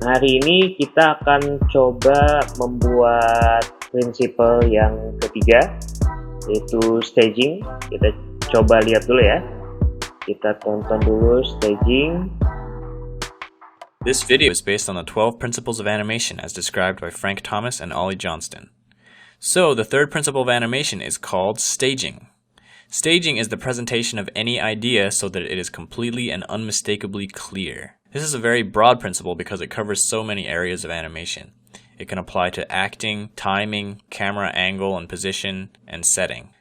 Hari ini kita akan coba membuat prinsipal yang ketiga, yaitu staging. Kita coba lihat dulu ya. Kita tonton dulu staging. This video is based on the 12 principles of animation as described by Frank Thomas and Ollie Johnston. So, the third principle of animation is called staging. Staging is the presentation of any idea so that it is completely and unmistakably clear. This is a very broad principle because it covers so many areas of animation. It can apply to acting, timing, camera angle and position, and setting.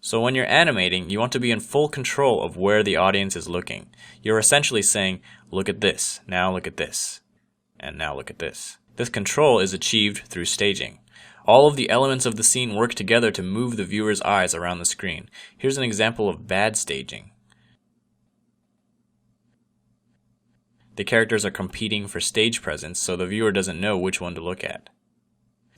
So when you're animating, you want to be in full control of where the audience is looking. You're essentially saying, look at this, now look at this, and now look at this. This control is achieved through staging. All of the elements of the scene work together to move the viewer's eyes around the screen. Here's an example of bad staging. The characters are competing for stage presence, so the viewer doesn't know which one to look at.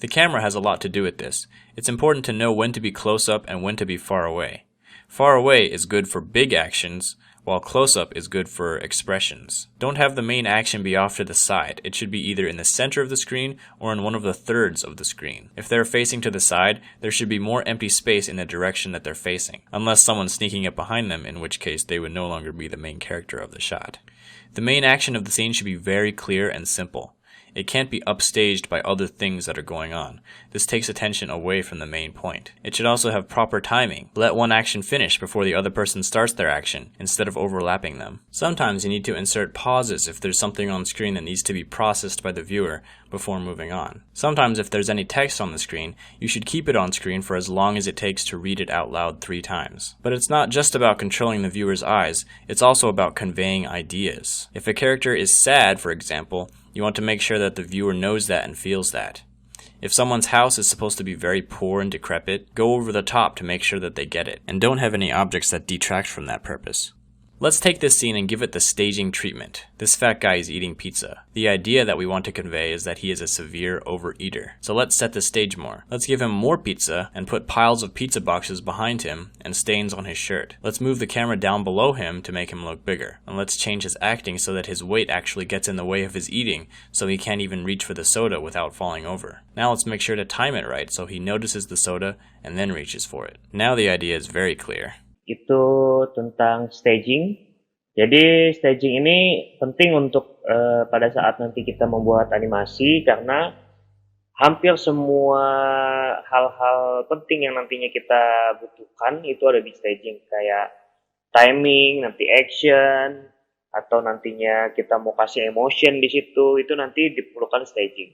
The camera has a lot to do with this. It's important to know when to be close up and when to be far away. Far away is good for big actions, while close up is good for expressions. Don't have the main action be off to the side. It should be either in the center of the screen or in one of the thirds of the screen. If they're facing to the side, there should be more empty space in the direction that they're facing, unless someone's sneaking up behind them, in which case they would no longer be the main character of the shot. The main action of the scene should be very clear and simple. It can't be upstaged by other things that are going on. This takes attention away from the main point. It should also have proper timing. Let one action finish before the other person starts their action, instead of overlapping them. Sometimes you need to insert pauses if there's something on screen that needs to be processed by the viewer before moving on. Sometimes if there's any text on the screen, you should keep it on screen for as long as it takes to read it out loud 3 times. But it's not just about controlling the viewer's eyes, it's also about conveying ideas. If a character is sad, for example, you want to make sure that the viewer knows that and feels that. If someone's house is supposed to be very poor and decrepit, go over the top to make sure that they get it, and don't have any objects that detract from that purpose. Let's take this scene and give it the staging treatment. This fat guy is eating pizza. The idea that we want to convey is that he is a severe overeater. So let's set the stage more. Let's give him more pizza and put piles of pizza boxes behind him and stains on his shirt. Let's move the camera down below him to make him look bigger. And let's change his acting so that his weight actually gets in the way of his eating, so he can't even reach for the soda without falling over. Now let's make sure to time it right so he notices the soda and then reaches for it. Now the idea is very clear. Itu tentang staging. Jadi staging ini penting untuk pada saat nanti kita membuat animasi, karena hampir semua hal-hal penting yang nantinya kita butuhkan itu ada di staging, kayak timing, nanti action, atau nantinya kita mau kasih emotion di situ, itu nanti diperlukan staging.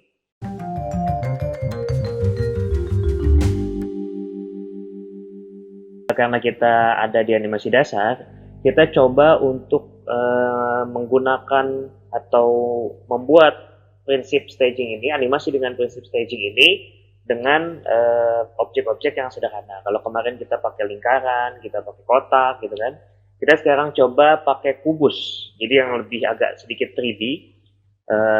Karena kita ada di animasi dasar, kita coba untuk menggunakan atau membuat prinsip staging ini, animasi dengan prinsip staging ini dengan objek-objek yang sederhana. Kalau kemarin kita pakai lingkaran, kita pakai kotak gitu kan, kita sekarang coba pakai kubus, jadi yang lebih agak sedikit 3D.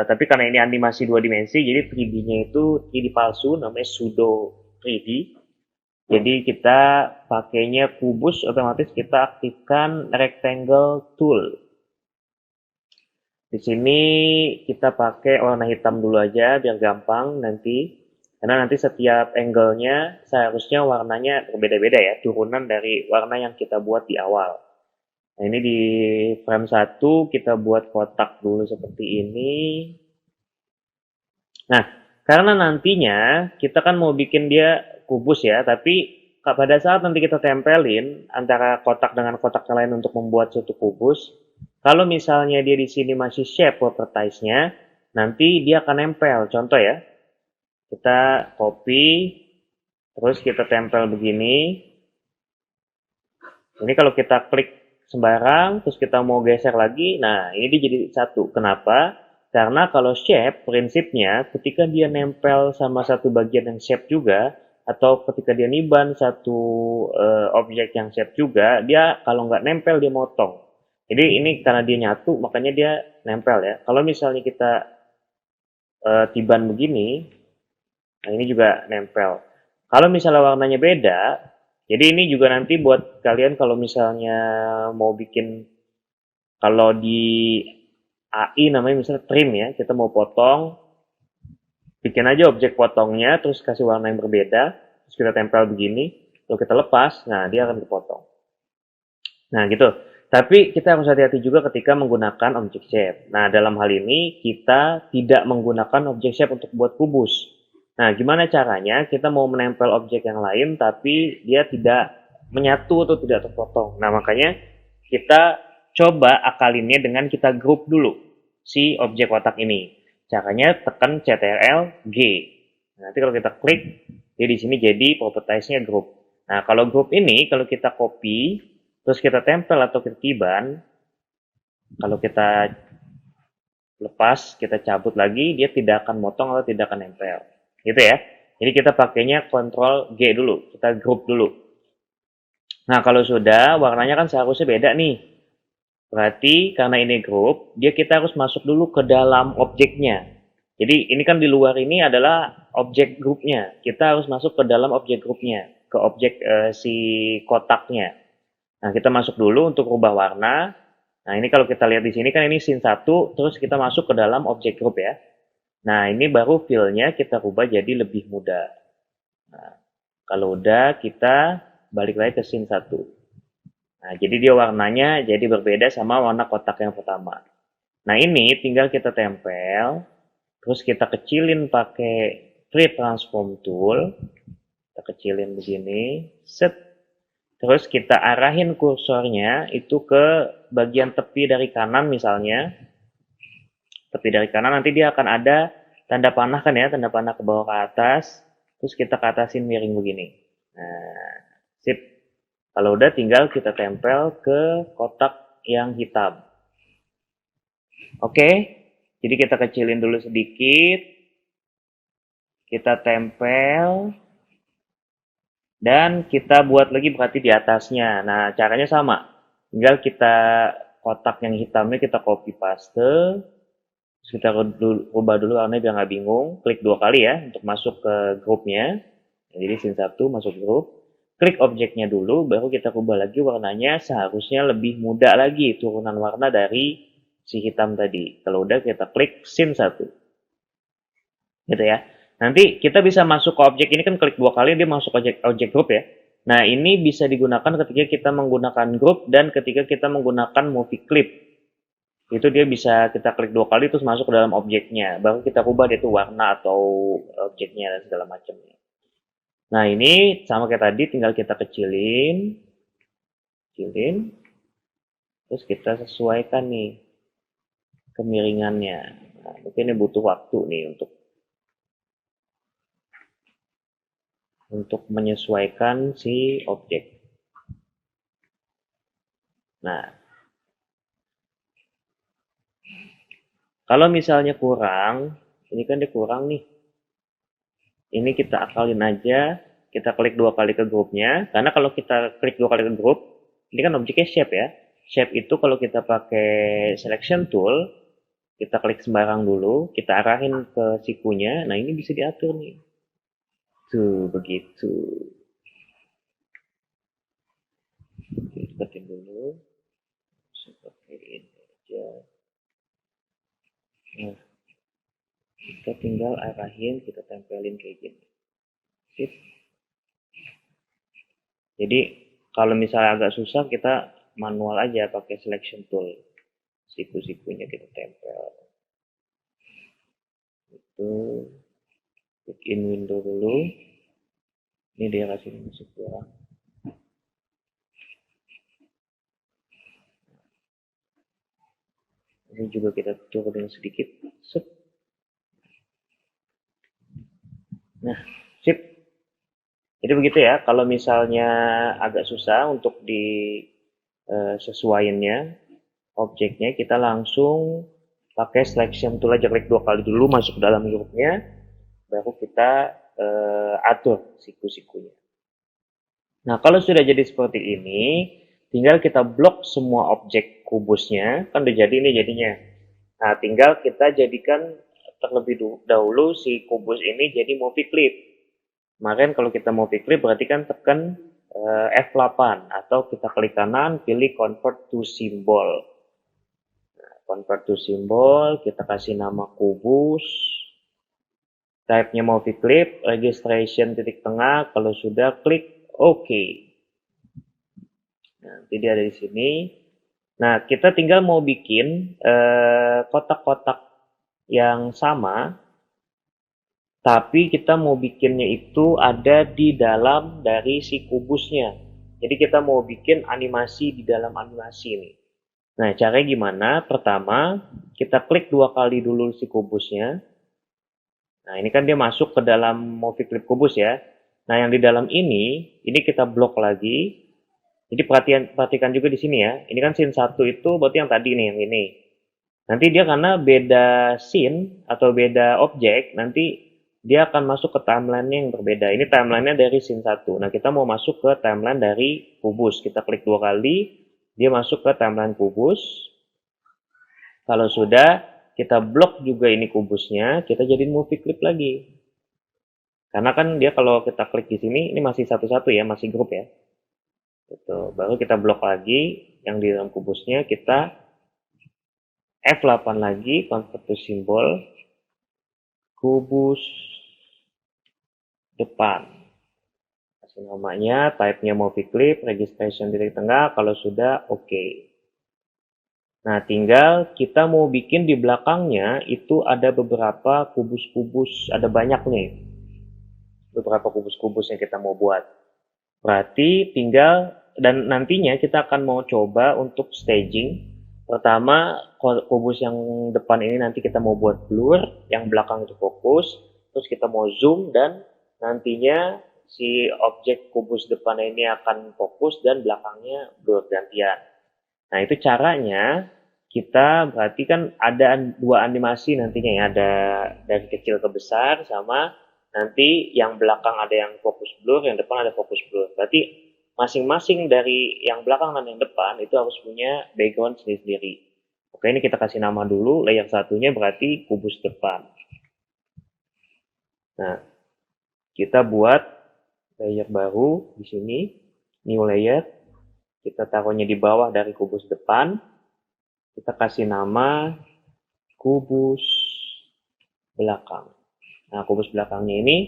Tapi karena ini animasi 2 dimensi, jadi 3D-nya itu 3D palsu, namanya pseudo 3D. Jadi kita pakainya kubus, otomatis kita aktifkan rectangle tool. Di sini kita pakai warna hitam dulu aja biar gampang nanti. Karena nanti setiap angle-nya seharusnya warnanya berbeda-beda ya, turunan dari warna yang kita buat di awal. Nah, ini di frame 1 kita buat kotak dulu seperti ini. Nah, karena nantinya kita kan mau bikin dia kubus ya, tapi pada saat nanti kita tempelin antara kotak dengan kotak yang lain untuk membuat suatu kubus, kalau misalnya dia di sini masih shape properties-nya, nanti dia akan nempel. Contoh ya, kita copy, terus kita tempel begini. Ini kalau kita klik sembarang, terus kita mau geser lagi, nah ini dia jadi satu. Kenapa? Karena kalau shape, prinsipnya ketika dia nempel sama satu bagian yang shape juga, atau ketika dia niban satu objek yang shape juga, dia kalau nggak nempel dia motong. Jadi ini karena dia nyatu, makanya dia nempel ya. Kalau misalnya kita tiban begini, nah ini juga nempel. Kalau misalnya warnanya beda, jadi ini juga nanti buat kalian kalau misalnya mau bikin, kalau di AI namanya misalnya trim ya, kita mau potong, bikin aja objek potongnya, terus kasih warna yang berbeda, terus kita tempel begini, lalu kita lepas, nah dia akan kepotong. Nah gitu. Tapi kita harus hati-hati juga ketika menggunakan object shape. Nah dalam hal ini kita tidak menggunakan object shape untuk buat kubus. Nah gimana caranya kita mau menempel objek yang lain tapi dia tidak menyatu atau tidak terpotong. Nah makanya kita coba akalinnya dengan kita group dulu si objek kotak ini. Caranya tekan Ctrl G. Nanti kalau kita klik, dia di sini jadi propertize-nya group. Nah kalau group ini kalau kita copy terus kita tempel atau ketiban, kalau kita lepas, kita cabut lagi, dia tidak akan motong atau tidak akan nempel. Gitu ya. Jadi kita pakainya Ctrl G dulu, kita group dulu. Nah kalau sudah, warnanya kan seharusnya beda nih. Berarti karena ini group, dia kita harus masuk dulu ke dalam objeknya. Jadi ini kan di luar ini adalah objek grupnya. Kita harus masuk ke dalam objek grupnya, ke objek si kotaknya. Nah, kita masuk dulu untuk rubah warna. Nah, ini kalau kita lihat di sini kan ini scene 1, terus kita masuk ke dalam objek group ya. Nah, ini baru feel-nya kita rubah jadi lebih mudah. Nah, kalau udah kita balik lagi ke scene 1. Nah, jadi dia warnanya jadi berbeda sama warna kotak yang pertama. Nah, ini tinggal kita tempel, terus kita kecilin pakai Free Transform Tool. Kita kecilin begini, set. Terus kita arahin kursornya itu ke bagian tepi dari kanan misalnya. Tepi dari kanan nanti dia akan ada tanda panah kan ya, tanda panah ke bawah ke atas. Terus kita ke atasin miring begini. Nah, sip. Kalau udah tinggal kita tempel ke kotak yang hitam. Oke, jadi kita kecilin dulu sedikit. Kita tempel. Dan kita buat lagi berarti di atasnya. Nah, caranya sama. Tinggal kita kotak yang hitamnya kita copy paste. Terus kita rubah dulu warnanya biar nggak bingung. Klik 2 kali ya untuk masuk ke grupnya. Jadi scene 1 masuk grup. Klik objeknya dulu, baru kita rubah lagi warnanya. Seharusnya lebih mudah lagi turunan warna dari si hitam tadi. Kalau udah kita klik scene 1. Gitu ya. Nanti kita bisa masuk ke objek ini kan klik 2 kali dia masuk objek group ya. Nah ini bisa digunakan ketika kita menggunakan group dan ketika kita menggunakan movie clip. Itu dia bisa kita klik 2 kali terus masuk ke dalam objeknya. Baru kita ubah dia itu warna atau objeknya dan segala macamnya. Nah ini sama kayak tadi tinggal kita kecilin. Terus kita sesuaikan nih kemiringannya. Nah, mungkin ini butuh waktu nih untuk menyesuaikan si objek. Nah, kalau misalnya kurang, ini kan dia kurang nih. Ini kita akalin aja, kita klik 2 kali ke grupnya, karena kalau kita klik 2 kali ke grup, ini kan objeknya shape ya. Shape itu kalau kita pakai selection tool, kita klik sembarang dulu, kita arahin ke sikunya, nah ini bisa diatur nih. Tuh, begitu. Deketin dulu. Seperti ini aja. Nah, kita tinggal arahin, kita tempelin kayak gini. Sip. Jadi, kalau misalnya agak susah, kita manual aja pakai selection tool. Siku-sikunya kita tempel. Itu. In window dulu. Ini dia kasih musik kurang. Ini juga kita turunin sedikit. Sip. Nah, sip. Jadi begitu ya. Kalau misalnya agak susah untuk disesuaiinnya objeknya, kita langsung pakai selection tool aja, klik 2 kali dulu masuk ke dalam grupnya, baru kita atur siku-sikunya. Nah, kalau sudah jadi seperti ini, tinggal kita blok semua objek kubusnya, kan udah jadi ini jadinya. Nah, tinggal kita jadikan terlebih dahulu si kubus ini jadi movie clip. Kemarin kalau kita movie clip berarti kan tekan F8 atau kita klik kanan, pilih convert to symbol. Nah, convert to symbol, kita kasih nama kubus, type-nya movie clip, registration titik tengah, kalau sudah klik OK. Nanti dia ada di sini. Nah, kita tinggal mau bikin kotak-kotak yang sama, tapi kita mau bikinnya itu ada di dalam dari si kubusnya. Jadi kita mau bikin animasi di dalam animasi nih. Nah, caranya gimana? Pertama, kita klik 2 kali dulu si kubusnya. Nah, ini kan dia masuk ke dalam movie clip kubus ya. Nah, yang di dalam ini kita blok lagi. Jadi perhatikan juga di sini ya. Ini kan scene 1 itu berarti yang tadi nih, yang ini. Nanti dia karena beda scene atau beda objek, nanti dia akan masuk ke timeline yang berbeda. Ini timelinenya dari scene 1. Nah, kita mau masuk ke timeline dari kubus. Kita klik 2 kali, dia masuk ke timeline kubus. Kalau sudah, kita blok juga ini kubusnya, kita jadiin movie clip lagi. Karena kan dia kalau kita klik di sini, ini masih satu-satu ya, masih grup ya. Gitu. Baru kita blok lagi yang di dalam kubusnya, kita F8 lagi, convert to symbol, kubus depan. Kasih namanya, type-nya movie clip, registration titik tengah, kalau sudah OK. Nah, tinggal kita mau bikin di belakangnya itu ada beberapa kubus-kubus, ada banyak nih. Beberapa kubus-kubus yang kita mau buat. Berarti tinggal, dan nantinya kita akan mau coba untuk staging. Pertama, kubus yang depan ini nanti kita mau buat blur, yang belakang itu fokus. Terus kita mau zoom dan nantinya si objek kubus depan ini akan fokus dan belakangnya blur gantian. Nah, itu caranya kita berarti kan ada 2 animasi nantinya ya, ada dari kecil ke besar sama nanti yang belakang ada yang fokus blur, yang depan ada fokus blur. Berarti masing-masing dari yang belakang dan yang depan itu harus punya background sendiri-sendiri. Oke, ini kita kasih nama dulu, layer satunya berarti kubus depan. Nah, kita buat layer baru di sini, new layer. Kita taruhnya di bawah dari kubus depan. Kita kasih nama kubus belakang. Nah, kubus belakangnya ini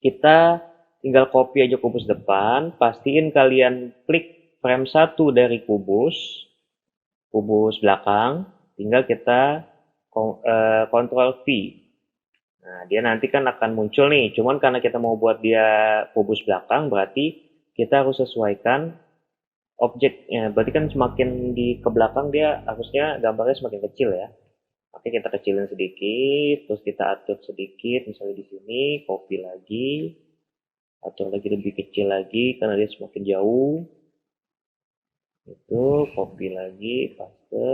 kita tinggal copy aja kubus depan. Pastiin kalian klik frame 1 dari kubus belakang. Tinggal kita Ctrl V. Nah, dia nanti kan akan muncul nih. Cuman karena kita mau buat dia kubus belakang, berarti kita harus sesuaikan objeknya. Berarti kan semakin di ke belakang dia harusnya gambarnya semakin kecil ya. Oke, kita kecilin sedikit, terus kita atur sedikit, misalnya di sini, copy lagi, atur lagi lebih kecil lagi karena dia semakin jauh. Itu copy lagi, paste.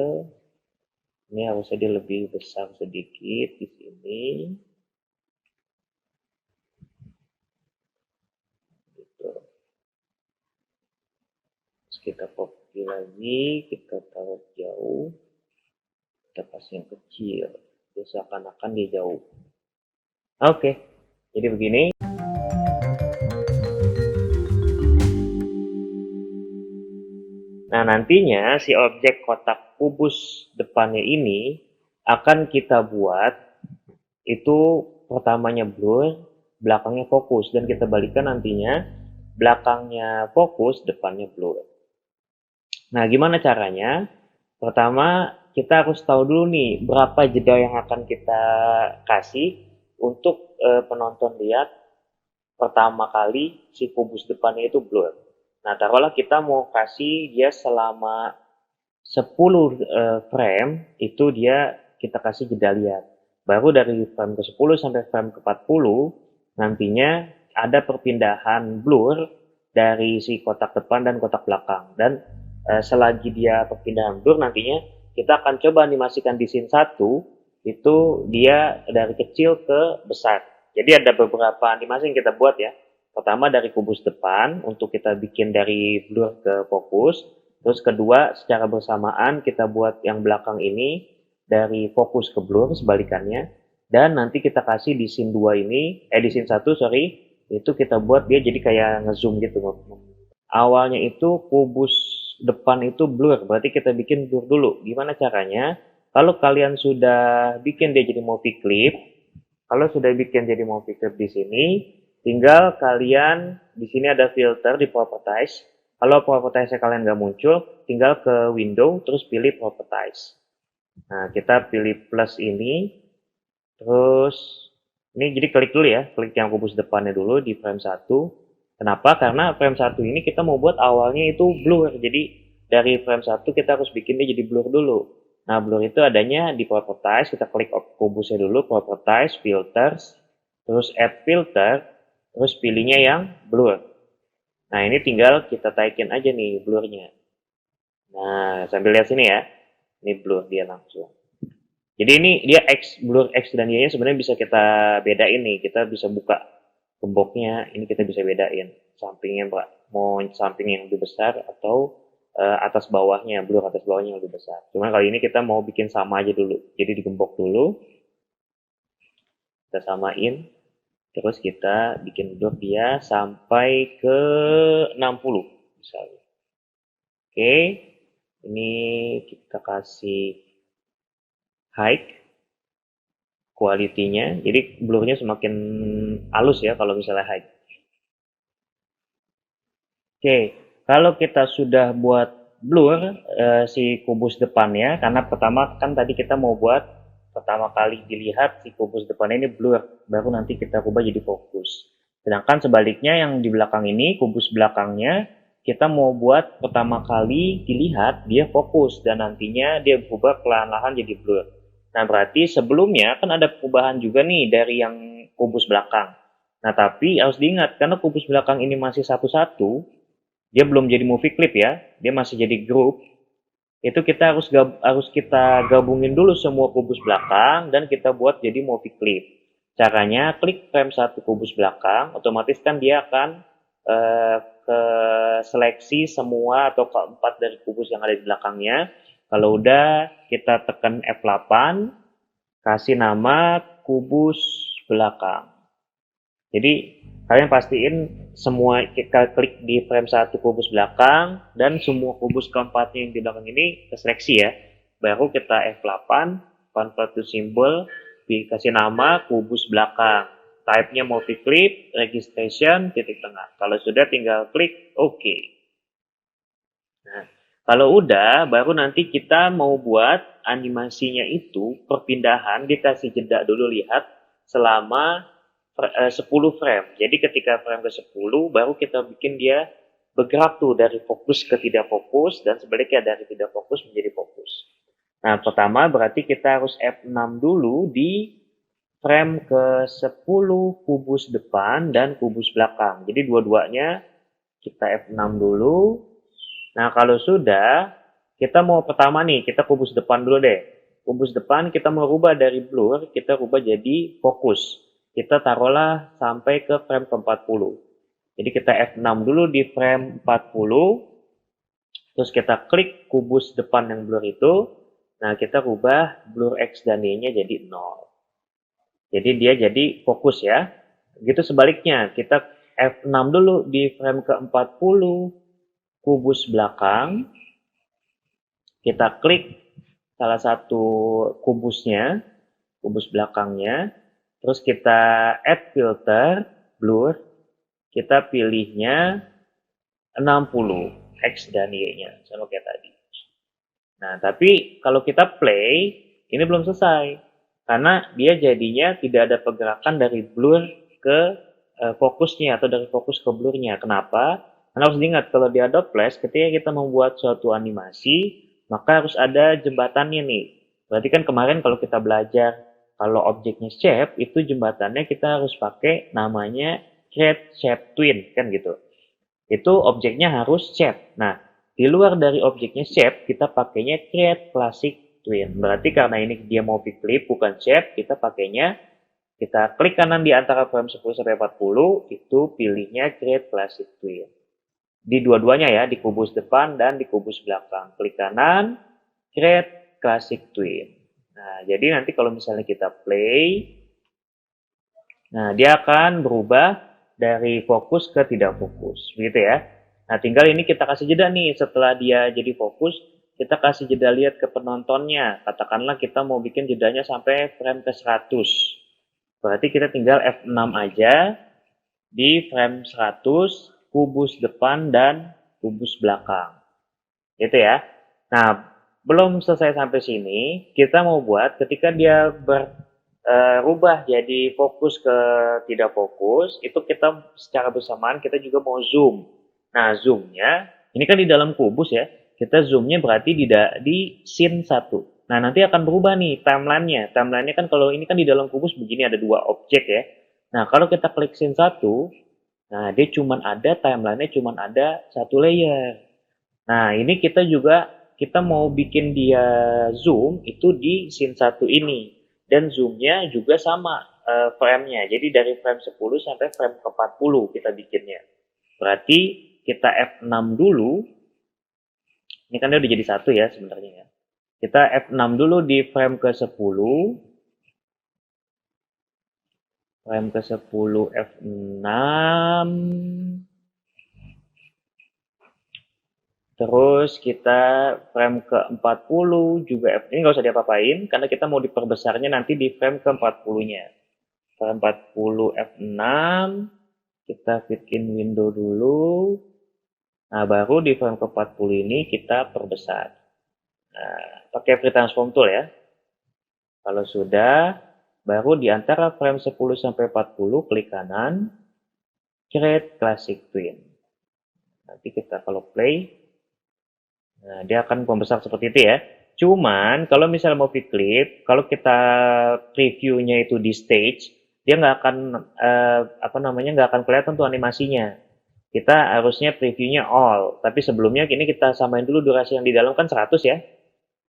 Ini harusnya dia lebih besar sedikit di sini. Gitu. Terus kita copy lagi, kita taruh jauh. Kita kasih yang kecil, dia seakan-akan dia jauh. Oke, jadi begini. Nah, nantinya si objek kotak kubus depannya ini akan kita buat itu pertamanya blur, belakangnya fokus, dan kita balikan nantinya belakangnya fokus, depannya blur. Nah, gimana caranya? Pertama, kita harus tahu dulu nih berapa jeda yang akan kita kasih untuk penonton lihat pertama kali si kubus depannya itu blur. Nah, taruhlah kita mau kasih dia selama 10 frame itu dia kita kasih jeda lihat. Baru dari frame ke 10 sampai frame ke 40 nantinya ada perpindahan blur dari si kotak depan dan kotak belakang. Dan selagi dia perpindahan blur nantinya kita akan coba animasikan di scene 1 itu dia dari kecil ke besar. Jadi ada beberapa animasi yang kita buat ya. Pertama dari kubus depan untuk kita bikin dari blur ke fokus. Terus kedua secara bersamaan kita buat yang belakang ini dari fokus ke blur sebalikannya. Dan nanti kita kasih di scene 2 ini, di scene 1 sorry, itu kita buat dia jadi kayak ngezoom gitu. Awalnya itu kubus depan itu blur, berarti kita bikin blur dulu. Gimana caranya? Kalau kalian sudah bikin dia jadi movie clip, kalau sudah bikin jadi movie clip di sini, tinggal kalian di sini ada filter di properties. Kalau propertiesnya kalian nggak muncul, tinggal ke window terus pilih properties. Nah, kita pilih plus ini, terus ini jadi klik dulu ya, klik yang kubus depannya dulu di frame 1. Kenapa? Karena frame 1 ini kita mau buat awalnya itu blur. Jadi dari frame 1 kita harus bikin dia jadi blur dulu. Nah, blur itu adanya di properties, kita klik kubusnya dulu, properties, filters, terus add filter, terus pilihnya yang blur. Nah, ini tinggal kita taikin aja nih blurnya. Nah, sambil lihat sini ya. Ini blur dia langsung. Jadi ini dia X, blur X dan Y-nya sebenarnya bisa kita bedain nih. Kita bisa buka gemboknya, ini kita bisa bedain. Sampingnya mau samping yang lebih besar atau atas bawahnya, blur atas bawahnya yang lebih besar. Cuman kali ini kita mau bikin sama aja dulu. Jadi digembok dulu. Kita samain. Terus kita bikin blur dia sampai ke 60 misalnya. Oke. Ini kita kasih height quality-nya, jadi blurnya semakin halus ya kalau misalnya height. Oke, kalau kita sudah buat blur si kubus depannya, karena pertama kan tadi kita mau buat pertama kali dilihat si kubus depannya ini blur, baru nanti kita ubah jadi fokus. Sedangkan sebaliknya yang di belakang ini, kubus belakangnya, kita mau buat pertama kali dilihat dia fokus dan nantinya dia berubah perlahan-lahan jadi blur. Nah, berarti sebelumnya kan ada perubahan juga nih dari yang kubus belakang. Nah, tapi harus diingat, karena kubus belakang ini masih satu-satu, dia belum jadi movie clip ya, dia masih jadi group, itu kita harus kita gabungin dulu semua kubus belakang dan kita buat jadi movie clip. Caranya, klik frame 1 kubus belakang, otomatis kan dia akan ke seleksi semua atau keempat dari kubus yang ada di belakangnya. Kalau udah, kita tekan F8, kasih nama kubus belakang. Jadi, kalian pastiin semua kita klik di frame 1 kubus belakang, dan semua kubus keempatnya yang di belakang ini keseleksi ya. Baru kita F8, convert to symbol, dikasih nama kubus belakang. Type-nya movie clip, registration, titik tengah. Kalau sudah tinggal klik OK. Nah, kalau udah, baru nanti kita mau buat animasinya itu perpindahan, dikasih jeda dulu lihat selama 10 frame. Jadi ketika frame ke-10 baru kita bikin dia bergerak tuh dari fokus ke tidak fokus dan sebaliknya dari tidak fokus menjadi fokus. Nah, pertama berarti kita harus F6 dulu di frame ke-10 kubus depan dan kubus belakang. Jadi dua-duanya kita F6 dulu. Nah, kalau sudah, kita mau pertama nih, kita kubus depan dulu deh. Kubus depan kita mau rubah dari blur, kita rubah jadi fokus. Kita taruhlah sampai ke frame ke-40. Jadi kita F6 dulu di frame 40, terus kita klik kubus depan yang blur itu. Nah, kita rubah blur X dan Y-nya jadi 0. Jadi dia jadi fokus ya. Gitu sebaliknya, kita F6 dulu di frame ke-40 kubus belakang. Kita klik salah satu kubusnya, kubus belakangnya. Terus kita add filter, blur. Kita pilihnya 60, X dan Y-nya. Sama kayak tadi. Nah, tapi kalau kita play, ini belum selesai. Karena dia jadinya tidak ada pergerakan dari blur ke fokusnya atau dari fokus ke blurnya. Kenapa? Karena harus diingat kalau di Adobe Flash ketika kita membuat suatu animasi, maka harus ada jembatannya nih. Berarti kan kemarin kalau kita belajar kalau objeknya shape, itu jembatannya kita harus pakai namanya create shape twin kan gitu. Itu objeknya harus shape. Nah, di luar dari objeknya shape, kita pakainya create classic twin. Berarti karena ini dia mau clip bukan shape, kita pakainya kita klik kanan di antara frame 10 sampai 40, itu pilihnya create classic twin. Di dua-duanya ya, di kubus depan dan di kubus belakang. Klik kanan, create classic twin. Nah, jadi nanti kalau misalnya kita play, nah dia akan berubah dari fokus ke tidak fokus, begitu ya. Nah, tinggal ini kita kasih jeda nih setelah dia jadi fokus, kita kasih jeda lihat ke penontonnya. Katakanlah kita mau bikin jedanya sampai frame ke 100. Berarti kita tinggal F6 aja di frame 100, kubus depan dan kubus belakang. Gitu ya. Nah, belum selesai sampai sini, kita mau buat ketika dia berubah jadi fokus ke tidak fokus, itu kita secara bersamaan kita juga mau zoom. Nah, zoomnya, ini kan di dalam kubus ya, kita zoomnya berarti di scene 1. Nah, nanti akan berubah nih timelinenya. Timelinenya kan kalau ini kan di dalam kubus begini ada 2 objek ya. Nah, kalau kita klik scene 1, nah dia cuman ada timelinenya cuman ada 1 layer. Nah, ini kita mau bikin dia zoom itu di scene 1 ini. Dan zoomnya juga sama frame-nya. Jadi dari frame 10 sampai frame ke 40 kita bikinnya. Berarti kita F6 dulu. Ini kan dia udah jadi 1 ya sebenarnya ya. Kita F6 dulu di frame ke 10. Frame ke 10 F6. Terus kita frame ke 40 juga ini nggak usah diapa-apain karena kita mau diperbesarnya nanti di frame ke 40-nya. Frame 40 F6, kita fit in window dulu. Nah, baru di frame ke 40 ini kita perbesar. Nah, pakai free transform tool ya. Kalau sudah, baru di antara frame 10 sampai 40 klik kanan, create classic twin. Nanti kita kalau play, nah, dia akan membesar seperti itu ya. Cuman kalau misalnya mau clip, kalau kita previewnya itu di stage, dia nggak akan nggak akan kelihatan tuh animasinya. Kita harusnya previewnya all, tapi sebelumnya ini kita samain dulu durasi yang di dalam kan 100 ya.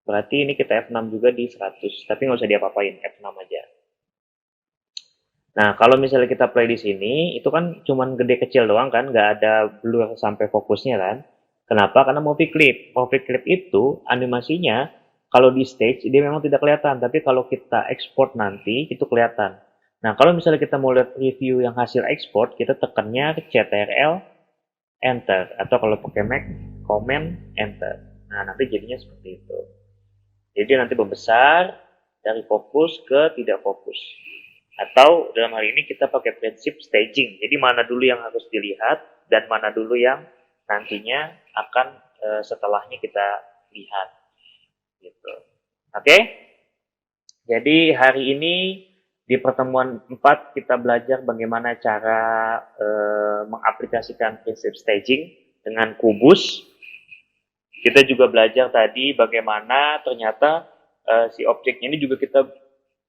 Berarti ini kita F6 juga di 100, tapi nggak usah diapa-apain, F6 aja. Nah, kalau misalnya kita play di sini, itu kan cuman gede kecil doang kan, nggak ada blur sampai fokusnya kan. Kenapa? Karena movie clip. Movie clip itu animasinya kalau di stage dia memang tidak kelihatan, tapi kalau kita export nanti itu kelihatan. Nah, kalau misalnya kita mau lihat review yang hasil export, kita tekannya Ctrl Enter atau kalau pakai Mac Command Enter. Nah, nanti jadinya seperti itu. Jadi nanti membesar dari fokus ke tidak fokus. Atau dalam hal ini kita pakai prinsip staging. Jadi mana dulu yang harus dilihat dan mana dulu yang nantinya akan setelahnya kita lihat gitu. Oke? Jadi hari ini di pertemuan 4 kita belajar bagaimana cara mengaplikasikan prinsip staging dengan kubus. Kita juga belajar tadi bagaimana ternyata si objeknya ini juga kita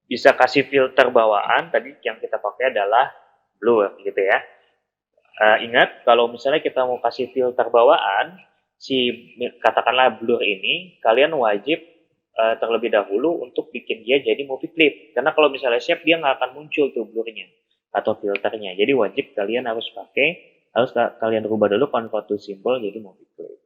bisa kasih filter bawaan. Tadi yang kita pakai adalah blur gitu ya. Ingat, kalau misalnya kita mau kasih filter bawaan, katakanlah blur ini, kalian wajib terlebih dahulu untuk bikin dia jadi movie clip. Karena kalau misalnya shape, dia nggak akan muncul tuh blurnya atau filternya. Jadi wajib kalian harus kalian rubah dulu convert to symbol jadi movie clip.